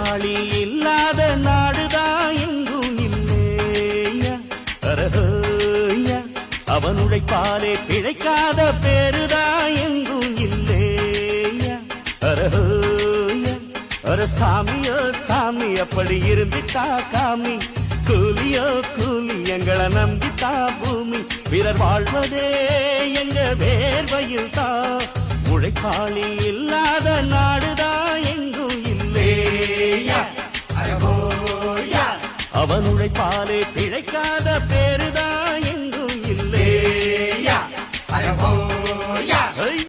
உழைப்பாளி இல்லாத நாடுதான் எங்கும் இல்லையா அரஹோயா அவன் உழைப்பாலே பிழைக்காத பேருதான் எங்கும் இல்லையா அரஹோயா அர சாமியோ சாமி அப்படி இருந்துட்டா காமி கூலியோ கூலி எங்களை நம்பித்தா பூமி பிறர் வாழ்வதே எங்க வேர்வையில் தான் உழைப்பாளி இல்லாத நாடுதான் எங்கும் இல்லையா அவன் உழைப்பாலே